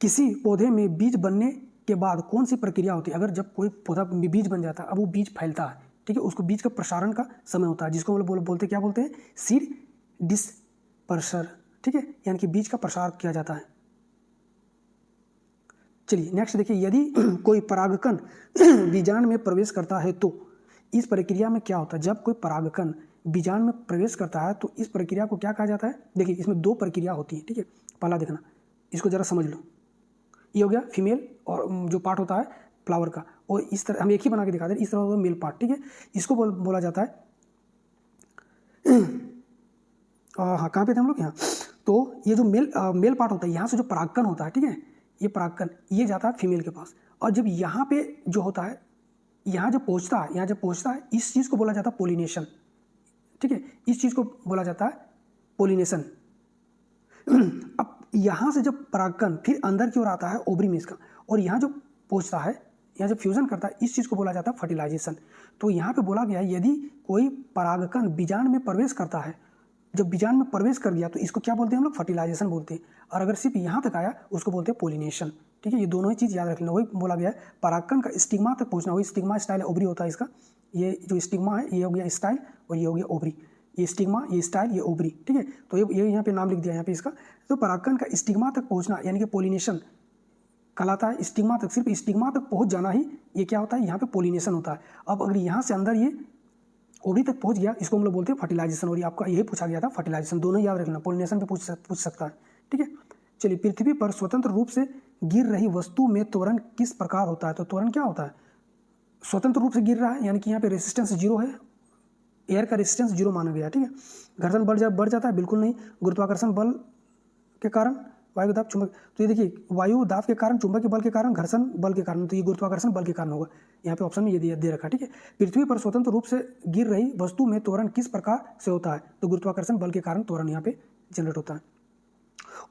किसी पौधे में बीज बनने के बाद कौन सी प्रक्रिया होती है? अगर जब कोई पौधा बीज बन जाता है, अब वो बीज फैलता है, ठीक है, उसको बीज का प्रसारण का समय होता है, जिसको बोलते क्या बोलते हैं? सीड डिस्पर्सर, ठीक है, यानी कि बीज का प्रसार किया जाता है। चलिए नेक्स्ट देखिए, यदि कोई परागकण बीजांड में प्रवेश करता है तो इस प्रक्रिया में क्या होता है? जब कोई परागकण बीजांड में प्रवेश करता है तो इस प्रक्रिया को क्या कहा जाता है? देखिए इसमें 2 प्रक्रिया होती है, ठीक है। पहला देखना, इसको जरा समझ लो, ये हो गया फीमेल और जो पार्ट होता है फ्लावर का, और इस तरह हम एक ही बना के दिखा दे, इस तरह होगा मेल पार्ट, ठीक है। इसको बोला जाता है हाँ, कहाँ पे थे हम लोग? यहाँ। तो ये जो मेल पार्ट होता है, यहाँ से जो परागकण होता है, ठीक है, ये परागकण ये जाता है फीमेल के पास, और जब यहाँ पे जो होता है, यहाँ जब पहुँचता है, इस चीज़ को बोला जाता है पोलिनेशन, ठीक है, इस चीज़ को बोला जाता है पोलिनेशन। अब यहाँ से जब परागकण फिर अंदर की ओर आता है ओवरी में इसका, और यहाँ जो पहुँचता है, यहाँ जब फ्यूजन करता है, इस चीज़ को बोला जाता है फर्टिलाइजेशन। तो यहाँ पे बोला गया है, यदि कोई परागकण बीजांड में प्रवेश करता है जब बीजांड में प्रवेश कर गया तो इसको क्या बोलते हैं हम लोग, फर्टिलाइजेशन बोलते हैं। और अगर सिर्फ यहाँ तक आया उसको बोलते हैं पोलिनेशन। ठीक है, ये दोनों ही चीज़ याद रख लेना। वही बोला गया है परागकण का स्टिग्मा तक पहुँचना, वही स्टिग्मा स्टाइल ओवरी होता है इसका। ये जो स्टिग्मा है ये हो गया स्टाइल और ये हो गया ओवरी। ये स्टिग्मा, ये स्टाइल, ये ओवरी। ठीक है, तो ये यहाँ पे नाम लिख दिया यहाँ पे इसका। तो परागकण का स्टिग्मा तक पहुँचना यानी कि पोलिनेशन कहलाता है। स्टिग्मा तक, सिर्फ स्टिग्मा तक पहुँच जाना ही ये क्या होता है, यहाँ पे पोलिनेशन होता है। अब अगर यहाँ से अंदर ये ओवरी तक पहुँच गया, इसको हम लोग बोलते हैं फर्टिलाइजेशन। और ये आपका यही पूछा गया था, फर्टिलाइजेशन। दोनों याद रखना, पोलिनेशन पे पूछ सकता है। ठीक है, चलिए, पृथ्वी पर स्वतंत्र रूप से गिर रही वस्तु में त्वरण किस प्रकार होता है। तो त्वरण क्या होता है, स्वतंत्र रूप से गिर रहा है यानी कि यहाँ पे रेजिस्टेंस जीरो है, एयर का रेजिस्टेंस जीरो माना गया। ठीक है, घर्षण बल जब बढ़ जाता है, बिल्कुल नहीं। गुरुत्वाकर्षण बल के कारण, वायु दाब चुंबक, तो ये देखिए वायु दाब के कारण, चुंबकीय बल के कारण, घर्षण बल के कारण, तो ये गुरुत्वाकर्षण बल के कारण होगा। यहाँ पे ऑप्शन में ये दे रखा है। ठीक है, पृथ्वी पर स्वतंत्र रूप से गिर रही वस्तु में त्वरण किस प्रकार से होता है। तो गुरुत्वाकर्षण बल के कारण त्वरण यहाँ पे जनरेट होता है।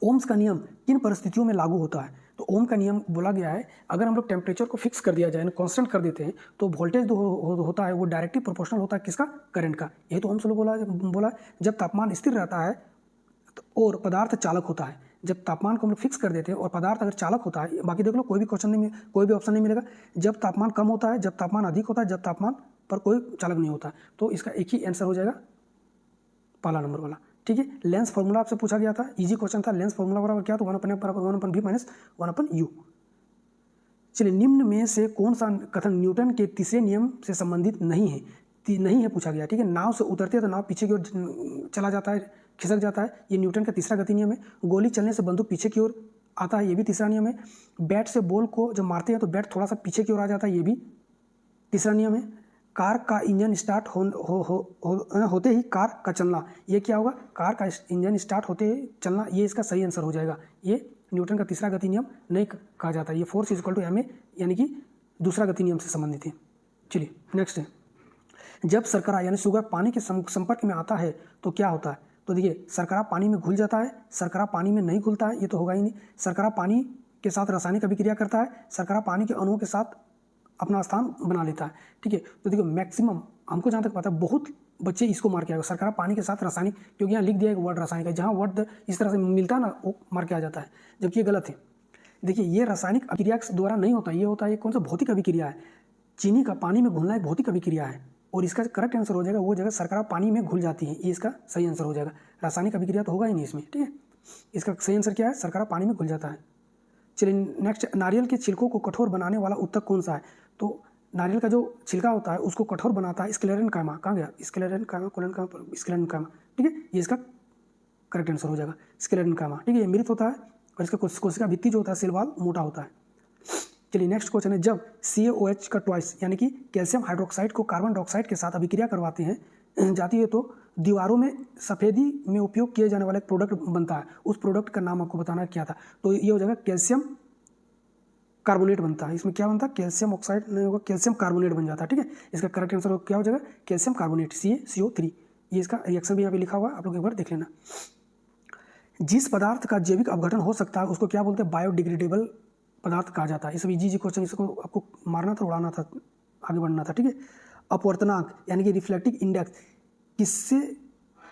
ओम्स का नियम किन परिस्थितियों में लागू होता है। तो ओम का नियम बोला गया है, अगर हम लोग टेम्परेचर को फिक्स कर दिया जाए, कांस्टेंट कर देते हैं, तो वोल्टेज जो होता है वो डायरेक्टली प्रोपोर्शनल होता है किसका, करंट का। यही तो ओम्स लोग बोला जब तापमान स्थिर रहता है और पदार्थ चालक होता है। जब तापमान को हम लोग फिक्स कर देते हैं और पदार्थ अगर चालक होता है, बाकी देख लो कोई भी क्वेश्चन नहीं, कोई भी ऑप्शन नहीं मिलेगा। जब तापमान कम होता है, जब तापमान अधिक होता है, जब तापमान पर कोई चालक नहीं होता। तो इसका एक ही आंसर हो जाएगा, पहला नंबर वाला। ठीक है, लेंस फॉर्मूला आपसे पूछा गया था, इजी क्वेश्चन था। लेंस फॉर्मूला बराबर क्या, तो 1/f बराबर 1/v माइनस 1/u। चलिए, निम्न में से कौन सा कथन न्यूटन के तीसरे नियम से संबंधित नहीं है पूछा गया। ठीक है, नाव से उतरते हैं तो नाव पीछे की ओर चला जाता है, खिसक जाता है, ये न्यूटन का तीसरा गति नियम है। गोली चलने से बंदूक पीछे की ओर आता है, ये भी तीसरा नियम है। बैट से बॉल को जब मारते हैं तो बैट थोड़ा सा पीछे की ओर आ जाता है, ये भी तीसरा नियम है। कार का इंजन स्टार्ट होते ही कार का चलना, ये क्या होगा, कार का इंजन स्टार्ट होते ही चलना, ये इसका सही आंसर हो जाएगा। ये न्यूटन का तीसरा गति नियम नहीं कहा जाता, ये force is equal to ma यानी कि दूसरा गति नियम से संबंधित है। चलिए नेक्स्ट है, जब शर्करा यानी शुगर पानी के संपर्क में आता है तो क्या होता है। तो देखिए, शर्करा पानी में घुल जाता है, शर्करा पानी में नहीं घुलता है, ये तो होगा ही नहीं। शर्करा पानी के साथ रासायनिक अभिक्रिया करता है, शर्करा पानी के अणुओं के साथ अपना स्थान बना लेता है। ठीक है, तो देखिए मैक्सिमम हमको जहाँ तक पता है बहुत बच्चे इसको मार के आएगा, शर्करा पानी के साथ रासायनिक, क्योंकि यहाँ लिख दिया एक वर्ड रासायनिक है, जहाँ वर्ड इस तरह से मिलता है ना वो मार के आ जाता है, जबकि ये गलत है। देखिए, ये रासायनिक अभिक्रिया के द्वारा नहीं होता, ये होता है कौन सा, भौतिक अभिक्रिया है। चीनी का पानी में घुलना एक भौतिक अभिक्रिया है, और इसका करेक्ट आंसर हो जाएगा वो जगह शर्करा पानी में घुल जाती है, ये इसका सही आंसर हो जाएगा। रासायनिक अभिक्रिया तो होगा ही नहीं इसमें। ठीक है, इसका सही आंसर क्या है, शर्करा पानी में घुल जाता है। चलिए नेक्स्ट, नारियल के छिलकों को कठोर बनाने वाला उत्तक कौन सा है। तो नारियल का जो छिलका होता है उसको कठोर बनाता है स्क्लेरेनकाइमा। कहाँ गया, स्क्लेरेनकाइमा। ठीक है, ये इसका करेक्ट आंसर हो जाएगा, स्क्लेरेनकाइमा। ठीक है, ये मृत होता है और इसका कोशिका भित्ति जो होता है सेल वॉल मोटा होता है। चलिए नेक्स्ट क्वेश्चन है, जब CaOH का ट्वाइस यानी कि कैल्शियम हाइड्रोक्साइड को कार्बन डाइऑक्साइड के साथ अभिक्रिया करवाते हैं जाती है तो दीवारों में सफ़ेदी में उपयोग किए जाने वाला एक प्रोडक्ट बनता है, उस प्रोडक्ट का नाम आपको बताना क्या था। तो ये हो जाएगा कैल्शियम कार्बोनेट बनता है। इसमें क्या बनता है, कैल्शियम ऑक्साइड नहीं होगा, कैल्शियम कार्बोनेट बन जाता है। ठीक है, इसका करेक्ट आंसर क्या हो जाएगा, कैल्शियम कार्बोनेट, CaCO3। ये इसका रिएक्शन भी यहाँ पे लिखा हुआ है, आप लोग एक बार देख लेना। जिस पदार्थ का जैविक अपघटन हो सकता है उसको क्या बोलते हैं, बायोडिग्रेडेबल पदार्थ कहा जाता है। ये सब इजी क्वेश्चन, इसको आपको मारना था, उड़ाना था, आगे बढ़ना था। ठीक है, अपवर्तनांक यानी कि रिफ्लेक्टिव इंडेक्स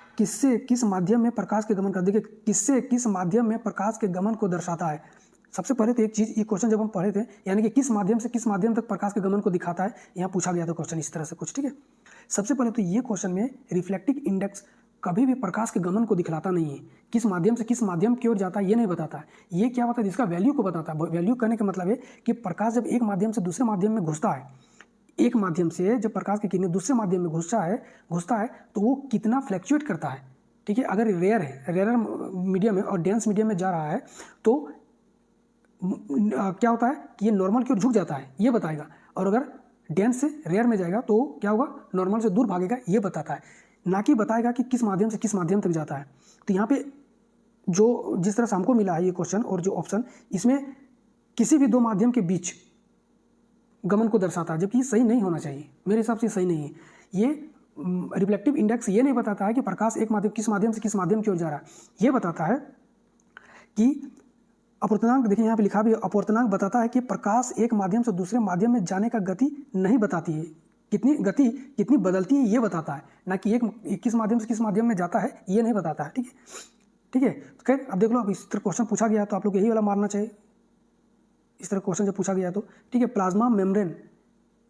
किस माध्यम में प्रकाश के गमन का, देखिए किस माध्यम में प्रकाश के गमन को दर्शाता है। सबसे पहले तो एक चीज़, ये क्वेश्चन जब हम पढ़े थे, यानी कि किस माध्यम से किस माध्यम तक प्रकाश के गमन को दिखाता है, यहाँ पूछा गया था क्वेश्चन इस तरह से कुछ। ठीक है, सबसे पहले तो ये क्वेश्चन में रिफ्लेक्टिव इंडेक्स कभी भी प्रकाश के गमन को दिखलाता नहीं है, किस माध्यम से किस माध्यम की ओर जाता है ये नहीं बताता है। ये क्या बताता है, इसका वैल्यू को बताता है। वैल्यू करने का मतलब है कि प्रकाश जब एक माध्यम से दूसरे माध्यम में घुसता है, एक माध्यम से जब प्रकाश की किरणें दूसरे माध्यम में घुसता है तो वो कितना फ्लैक्चुएट करता है। ठीक है, अगर रेयर मीडियम में और डेंस मीडियम में जा रहा है तो क्या होता है कि ये नॉर्मल की ओर झुक जाता है, ये बताएगा। और अगर डेंस से रेयर में जाएगा तो क्या होगा, नॉर्मल से दूर भागेगा, ये बताता है, ना कि बताएगा कि किस माध्यम से किस माध्यम तक जाता है। तो यहाँ पे जो जिस तरह से हमको मिला है ये क्वेश्चन और जो ऑप्शन, इसमें किसी भी दो माध्यम के बीच गमन को दर्शाता है, जबकि सही नहीं होना चाहिए, मेरे हिसाब से सही नहीं है। ये रिफ्लेक्टिव इंडेक्स ये नहीं बताता है कि प्रकाश एक माध्यम किस माध्यम से किस माध्यम की ओर जा रहा है, ये बताता है कि अपवर्तनांक, देखिए यहाँ पे लिखा भी है, अपवर्तनांक बताता है कि प्रकाश एक माध्यम से दूसरे माध्यम में जाने का गति नहीं बताती है, कितनी गति कितनी बदलती है ये बताता है, ना कि एक किस माध्यम से किस माध्यम में जाता है ये नहीं बताता है। ठीक है, ठीक है। तो खैर अब देख लो, अब इस तरह क्वेश्चन पूछा गया तो आप लोग यही वाला मारना चाहिए, इस तरह क्वेश्चन जब पूछा गया तो। ठीक है, प्लाज्मा मेम्ब्रेन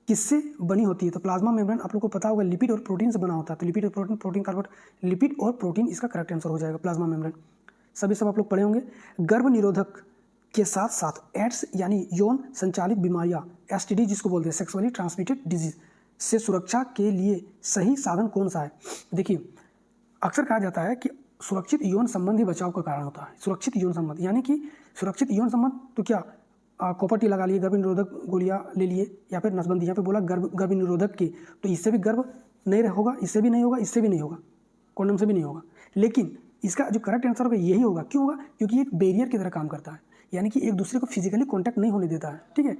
किससे बनी होती है? तो प्लाज्मा मेम्ब्रेन आप लोग को पता होगा लिपिड और प्रोटीन से बना होता है। तो लिपिड और प्रोटीन, प्रोटीन कार्बोहाइड्रेट, लिपिड और प्रोटीन इसका करेक्ट आंसर हो जाएगा प्लाज्मा मेम्ब्रेन। सभी सब आप लोग पढ़े होंगे। गर्भ निरोधक के साथ साथ एड्स यानी यौन संचालित बीमारियां, एसटीडी जिसको बोलते हैं, सेक्सुअली ट्रांसमिटेड डिजीज, से सुरक्षा के लिए सही साधन कौन सा है? देखिए, अक्सर कहा जाता है कि सुरक्षित यौन संबंध ही बचाव का कारण होता है। सुरक्षित यौन संबंध यानी कि सुरक्षित यौन संबंध तो क्या, कॉपर टी लगा लिए, गर्भ निरोधक गोलियां ले लिए, या फिर नसबंदी। यहाँ पे बोला गर्भ निरोधक की, तो इससे भी गर्भ नहीं होगा, इससे भी नहीं होगा, इससे भी नहीं होगा, कॉन्डम से भी नहीं होगा। लेकिन इसका जो करेक्ट आंसर होगा यही होगा। क्यों होगा? क्योंकि ये एक बैरियर की तरह काम करता है, यानी कि एक दूसरे को फिजिकली कॉन्टैक्ट नहीं होने देता है। ठीक है,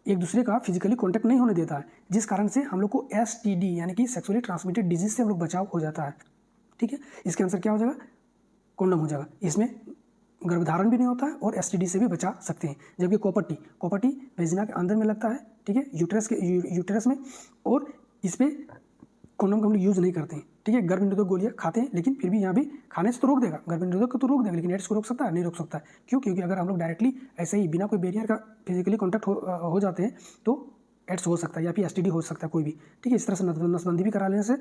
एक दूसरे का फिजिकली कॉन्टैक्ट नहीं होने देता है, जिस कारण से हम लोग को एसटीडी यानी कि सेक्सुअली ट्रांसमिटेड डिजीज से हम लोग बचाव हो जाता है। ठीक है, इसका आंसर क्या हो जाएगा? कॉन्डम हो जाएगा। इसमें गर्भधारण भी नहीं होता है और एसटीडी से भी बचा सकते हैं। जबकि कॉपर टी वेजिना के अंदर में लगता है, ठीक है, यूटेरस में, और इस पर कॉन्डम का हम लोग यूज़ नहीं करते हैं। ठीक है, गर्भ निरोधक गोलियां खाते हैं, लेकिन फिर भी यहाँ भी खाने से तो रोक देगा, गर्भ निरोधक को तो रोक देगा, लेकिन एड्स को रोक सकता है? नहीं रोक सकता है। क्यों? क्योंकि अगर हम लोग डायरेक्टली ऐसे ही बिना कोई बैरियर का फिजिकली कॉन्टैक्ट हो जाते हैं तो एड्स हो सकता है या फिर एसटीडी हो सकता है कोई भी। ठीक है, इस तरह से नसबंदी भी करा लेने से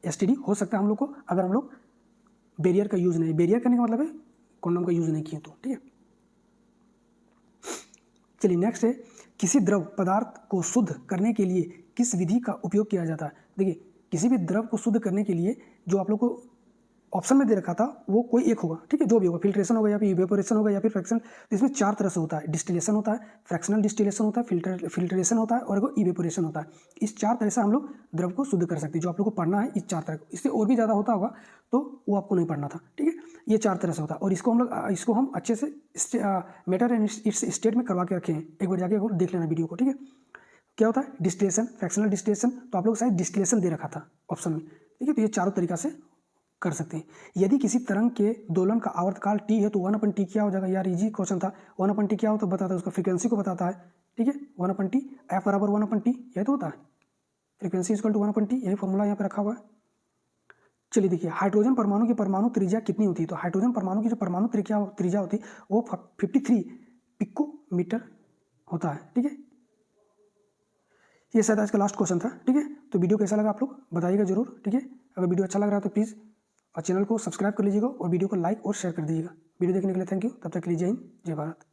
एसटीडी हो सकता है हम लोग को, अगर हम लोग बैरियर का यूज़ नहीं, बैरियर करने का मतलब है कॉन्डम का यूज़ नहीं किया तो। ठीक है, चलिए नेक्स्ट है, किसी द्रव पदार्थ को शुद्ध करने के लिए किस विधि का उपयोग किया जाता है? देखिए, किसी भी द्रव को शुद्ध करने के लिए जो आप लोग को ऑप्शन में दे रखा था वो कोई एक होगा। ठीक है, जो भी होगा, फिल्ट्रेशन होगा या फिर इवेपोरेशन होगा या फिर फ्रैक्शन। तो इसमें 4 तरह से होता है, डिस्टिलेशन होता है, फ्रैक्शनल डिस्टिलेशन होता है, फिल्ट्रेशन होता है और इवेपोरेशन होता है। इस 4 तरह से हम लोग द्रव को शुद्ध कर सकते हैं। जो आप लोग को पढ़ना है इस 4 तरह, इससे और भी ज़्यादा होता होगा तो वो आपको नहीं पढ़ना था। ठीक है, ये 4 तरह से होता है और इसको हम अच्छे से मैटर एंड इट्स स्टेट में करवा के रखे हैं। एक बार जाके देख लेना वीडियो को। ठीक है, क्या होता है डिस्टिलेशन, फ्रैक्शनल डिस्टिलेशन, तो आप लोग शायद डिस्टिलेशन दे रखा था ऑप्शन में। ठीक है, तो ये चारों तरीका से कर सकते हैं। यदि किसी तरंग के दोलन का आवर्तकाल टी है तो 1/t क्या हो जाएगा? यार इजी क्वेश्चन था। 1/t क्या होता है बताता है, उसका फ्रीक्वेंसी को बताता है। ठीक है, 1/t, एफ बराबर 1/t, यही तो होता है, फ्रीक्वेंसी इक्वल टू 1/t, यही फॉर्मूला यहाँ पे रखा हुआ है। चलिए देखिए, हाइड्रोजन परमाणु की परमाणु त्रिज्या कितनी होती है? तो हाइड्रोजन परमाणु की जो परमाणु त्रिज्या होती है वो 53 पिकोमीटर होता है। ठीक है, ये शायद आज का लास्ट क्वेश्चन था। ठीक है, तो वीडियो कैसा लगा आप लोग बताइएगा जरूर। ठीक है, अगर वीडियो अच्छा लग रहा है तो प्लीज़ चैनल को सब्सक्राइब कर लीजिएगा और वीडियो को लाइक और शेयर कर दीजिएगा। वीडियो देखने के लिए थैंक यू। तब तक के लिए जय हिंद, जय भारत।